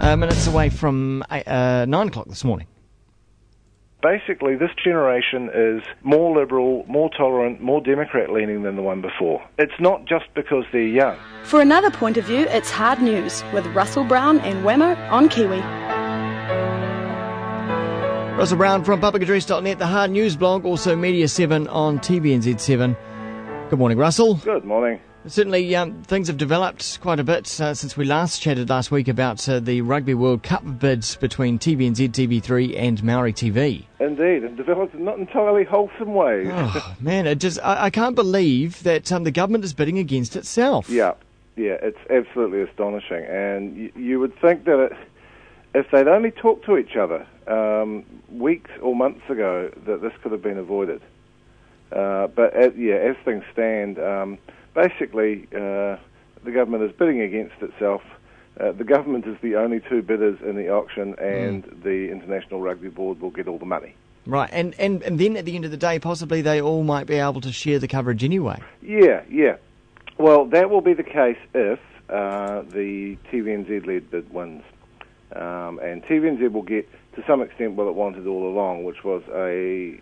Minutes away from 9 o'clock this morning. Basically, this generation is more liberal, more tolerant, more Democrat-leaning than the one before. It's not just because they're young. For another point of view, it's Hard News with Russell Brown and Wammo on Kiwi. Russell Brown from publicaddress.net, the Hard News blog, also Media 7 on TVNZ7. Good morning, Russell. Good morning. Certainly, things have developed quite a bit since we last chatted last week about the Rugby World Cup bids between TVNZ, TV3 and Maori TV. Indeed, and developed in not entirely wholesome ways. Oh, man, I can't believe that the government is bidding against itself. Yeah, it's absolutely astonishing. And you would think that if they'd only talked to each other weeks or months ago, that this could have been avoided. But as things stand, basically the government is bidding against itself. The government is the only two bidders in the auction, and the International Rugby Board will get all the money. Right, and then at the end of the day, possibly they all might be able to share the coverage anyway. Yeah. Well, that will be the case if the TVNZ-led bid wins. And TVNZ will get, to some extent, what it wanted all along, which was a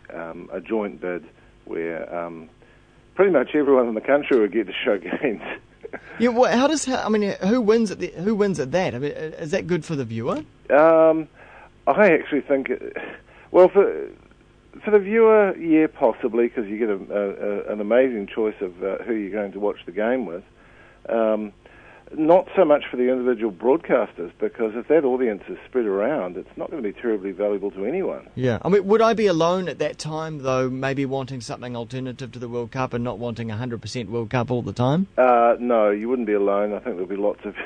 joint bid where pretty much everyone in the country would get to show games. Yeah, well, who wins at that? I mean, is that good for the viewer? I actually think, for the viewer, yeah, possibly, because you get an amazing choice of who you're going to watch the game with. Not so much for the individual broadcasters, because if that audience is spread around, it's not going to be terribly valuable to anyone. Yeah. I mean, would I be alone at that time, though, maybe wanting something alternative to the World Cup and not wanting 100% World Cup all the time? No, you wouldn't be alone. I think there'll be lots of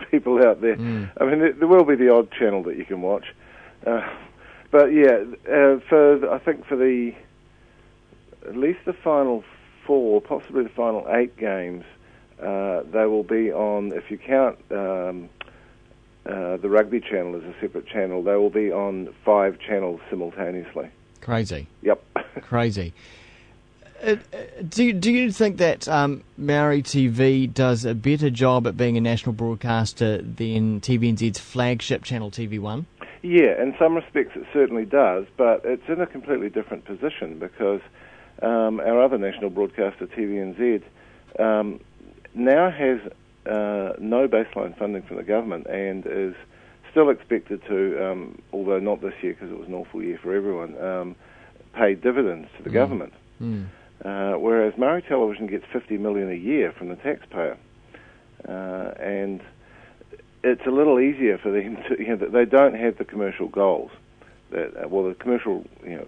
people out there. I mean, there will be the odd channel that you can watch. But yeah, I think for at least the final 4, possibly the final 8 games, they will be on, if you count the Rugby channel as a separate channel, they will be on 5 channels simultaneously. Crazy. Yep. Crazy. Do you think that Maori TV does a better job at being a national broadcaster than TVNZ's flagship channel, TV1? Yeah, in some respects it certainly does, but it's in a completely different position because our other national broadcaster, TVNZ, now has no baseline funding from the government and is still expected to, although not this year because it was an awful year for everyone, pay dividends to the government. Whereas Maori Television gets $50 million a year from the taxpayer. And it's a little easier for them to, they don't have the commercial goals, the commercial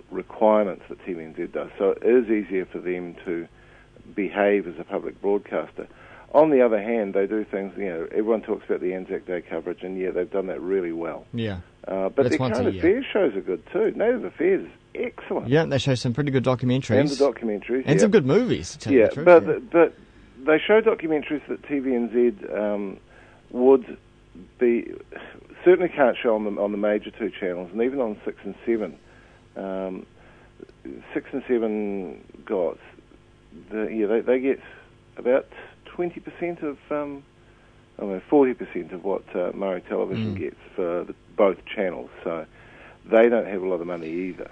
requirements that TVNZ does. So it is easier for them to behave as a public broadcaster. On the other hand, they do things, everyone talks about the Anzac Day coverage, and they've done that really well. Yeah. But their current affairs shows are good too. Native Affairs is excellent. Yeah, they show some pretty good documentaries. And the documentaries. And some good movies, to tell you the truth. But they show documentaries that TVNZ would be, certainly can't show on the major 2 channels, and even on 6 and 7. 6 and 7 got, they get about 20% of, 40% of what Maori Television gets for both channels. So they don't have a lot of money either.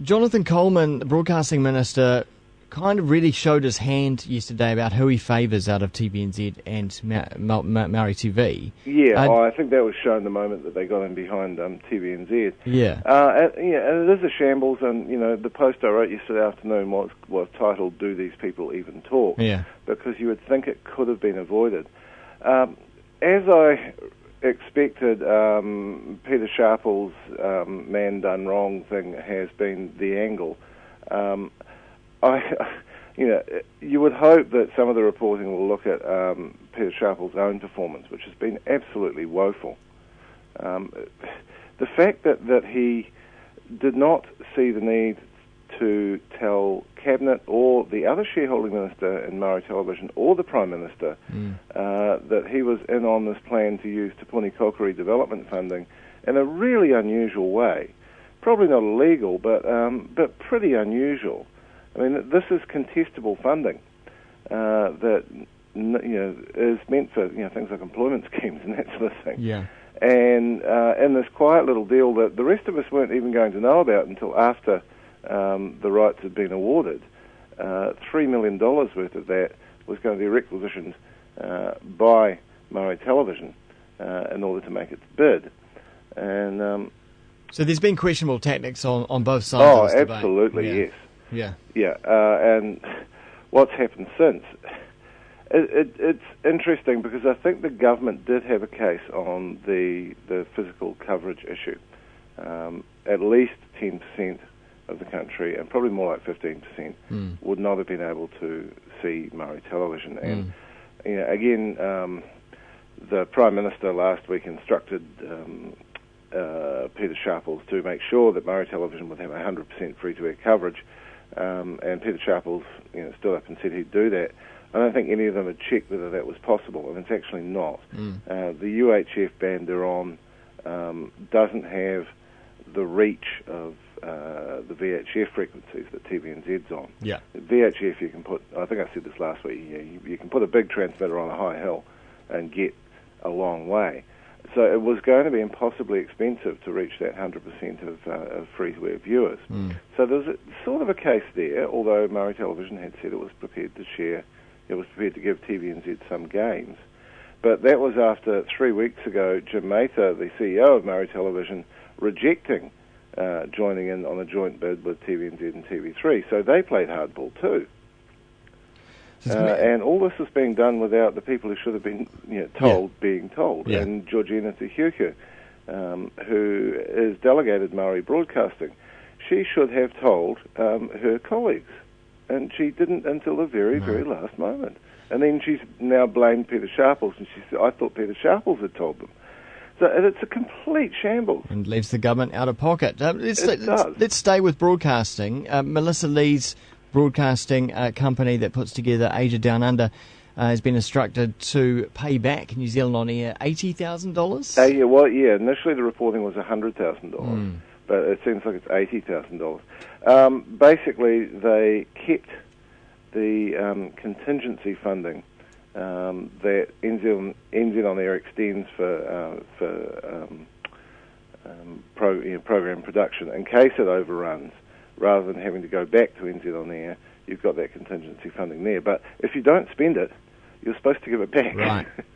Jonathan Coleman, the broadcasting minister, kind of really showed his hand yesterday about who he favours out of TVNZ and Maori TV. Yeah, I think that was shown the moment that they got in behind TVNZ. Yeah. And it is a shambles, and, the post I wrote yesterday afternoon was titled, "Do These People Even Talk?" Yeah. Because you would think it could have been avoided. As I expected, Peter Sharple's man done wrong thing has been the angle. You would hope that some of the reporting will look at Peter Sharple's own performance, which has been absolutely woeful. The fact that he did not see the need to tell Cabinet or the other shareholding minister in Maori Television or the Prime Minister that he was in on this plan to use Te Puni Kokiri development funding in a really unusual way. Probably not illegal, but pretty unusual. I mean, this is contestable funding that is meant for things like employment schemes and that sort of thing. Yeah. And in this quiet little deal that the rest of us weren't even going to know about until after the rights had been awarded, $3 million worth of that was going to be requisitioned by Maori Television in order to make its bid. And so there's been questionable tactics on both sides of this debate. Absolutely, yes. Yeah, and what's happened since, it's interesting because I think the government did have a case on the physical coverage issue. At least 10% of the country, and probably more like 15%, would not have been able to see Maori Television. And again, the Prime Minister last week instructed Peter Sharples to make sure that Maori Television would have 100% free-to-air coverage, and Peter Sharples stood up and said he'd do that. I don't think any of them had checked whether that was possible, and it's actually not. The UHF band they're on doesn't have the reach of the VHF frequencies that TVNZ's on. Yeah. VHF, you can put, I think I said this last week, you can put a big transmitter on a high hill and get a long way. So it was going to be impossibly expensive to reach that 100% of free-to-air viewers. So there was sort of a case there, although Maori Television had said it was prepared to share, it was prepared to give TVNZ some gains. But that was after 3 weeks ago, Jim Mather, the CEO of Maori Television, rejecting joining in on a joint bid with TVNZ and TV3. So they played hardball too. And all this is being done without the people who should have been told being told. Yeah. And Georgina Tehuku, who is delegated Maori Broadcasting, she should have told her colleagues. And she didn't until the very, very last moment. And then she's now blamed Peter Sharples, and she said, I thought Peter Sharples had told them. So it's a complete shambles. And leaves the government out of pocket. Does. Let's stay with broadcasting. Melissa Lee's broadcasting company that puts together Asia Down Under has been instructed to pay back New Zealand On Air $80,000? Initially the reporting was $100,000, but it seems like it's $80,000. Basically, they kept the contingency funding that NzOnAir extends for program production in case it overruns. Rather than having to go back to NzOnAir, you've got that contingency funding there. But if you don't spend it, you're supposed to give it back.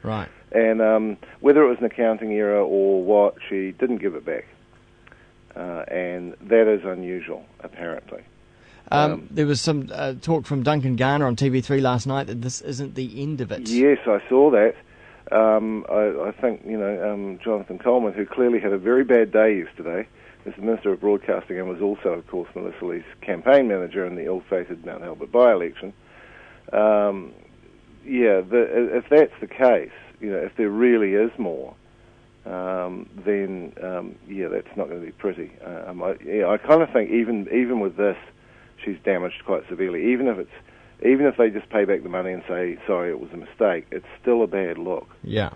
Right. And whether it was an accounting error or what, she didn't give it back. And that is unusual, apparently. There was some talk from Duncan Garner on TV3 last night that this isn't the end of it. Yes, I saw that. I think, Jonathan Coleman, who clearly had a very bad day yesterday, is the Minister of Broadcasting and was also, of course, Melissa Lee's campaign manager in the ill-fated Mount Albert by-election. If that's the case, if there really is more, then that's not going to be pretty. I kind of think even with this, she's damaged quite severely. Even if they just pay back the money and say sorry, it was a mistake, it's still a bad look. Yeah.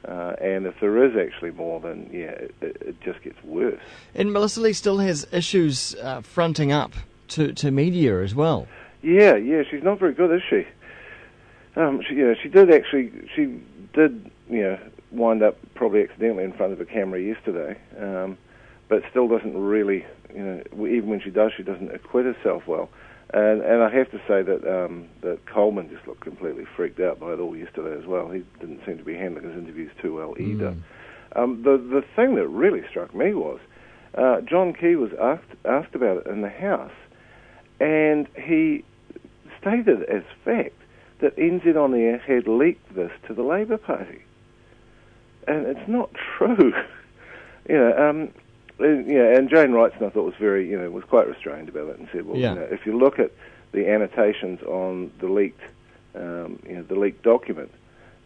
And if there is actually more, then it just gets worse. And Melissa Lee still has issues fronting up to media as well. Yeah, she's not very good, is she? She did wind up probably accidentally in front of a camera yesterday, but still doesn't really, even when she does, she doesn't acquit herself well. And I have to say that Coleman just looked completely freaked out by it all yesterday as well. He didn't seem to be handling his interviews too well either. The thing that really struck me was John Key was asked about it in the House, and he stated as fact that NzOnAir had leaked this to the Labour Party, and it's not true. And Jane Wrightson, I thought, was was quite restrained about it and said, well, if you look at the annotations on the leaked document,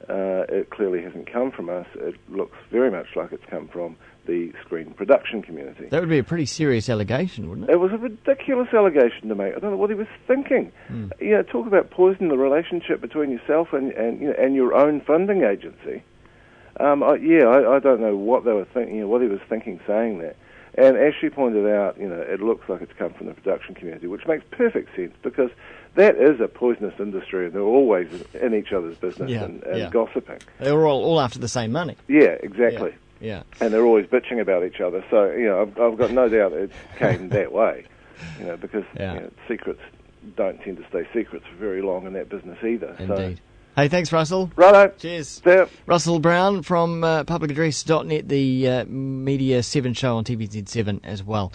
it clearly hasn't come from us. It looks very much like it's come from the screen production community. That would be a pretty serious allegation, wouldn't it? It was a ridiculous allegation to make. I don't know what he was thinking. Talk about poisoning the relationship between yourself and your own funding agency. I don't know what they were thinking, what he was thinking saying that. And as she pointed out, it looks like it's come from the production community, which makes perfect sense because that is a poisonous industry, and they're always in each other's business and gossiping. They were all after the same money. Yeah, exactly. Yeah. And they're always bitching about each other. So, I've got no doubt it came that way, because secrets don't tend to stay secrets for very long in that business either. Indeed. So. Hey, thanks, Russell. Righto. Cheers. Yeah. Russell Brown from publicaddress.net, the Media 7 show on TVZ7 as well.